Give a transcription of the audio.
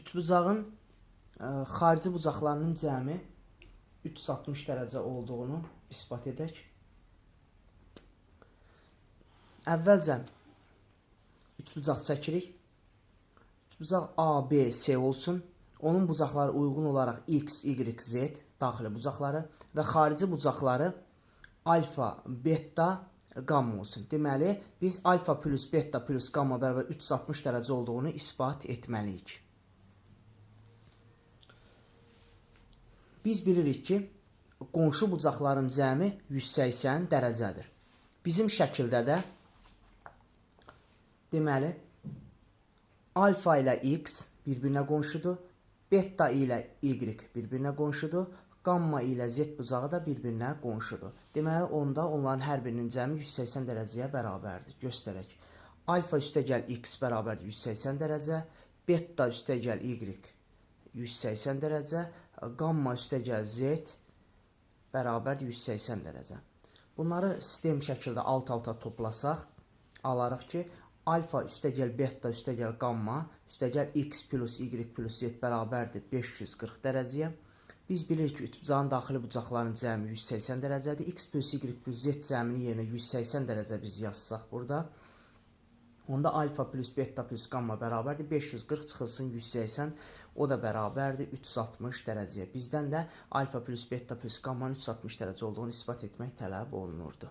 üçbucağın xarici bucaqlarının cəmi 360 dərəcə olduğunu isbat edək. Əvvəlcə üçbucaq çəkirik. Üçbucaq ABC olsun. Onun bucaqları uyğun olaraq X, Y, Z daxili bucaqları və xarici bucaqları alfa, beta, gamma olsun. Deməli, biz alfa plus beta plus gamma bərabər 360 dərəcə olduğunu isbat etməliyik. Biz bilirik ki, qonşu bucaqların cəmi 180 dərəcədir. Bizim şəkildə də deməli, alfa ilə X bir-birinə qonşudur, beta ilə Y bir-birinə qonşudur, gamma ilə Z bucağı da bir-birinə qonşudur. Deməli, onda onların hər birinin cəmi 180 dərəcəyə bərabərdir. Göstərək. Alfa üstəgəl X bərabərdir 180 dərəcə, beta üstəgəl Y 180 dərəcə, gamma üstəgəl Z bərabərdir 180 dərəcə. Bunları sistem şəkildə alt-alta toplasaq, alarıq ki, alfa üstəgəl beta üstəgəl gamma üstəgəl X plus Y plus Z bərabərdir 540 dərəcəyə. Biz bilirik ki, üçbucağın daxili bucaqların cəmi 180 dərəcədir. X plus Y plus Z cəmini yerinə 180 dərəcə biz yazsaq burada. Onda alfa plus beta plus gamma bərabərdir 540 çıxılsın 180. O da bərabərdir 360 dərəcəyə. Bizdən də alfa plus beta plus gammanın 360 dərəcə olduğunu isbat etmək tələb olunurdu.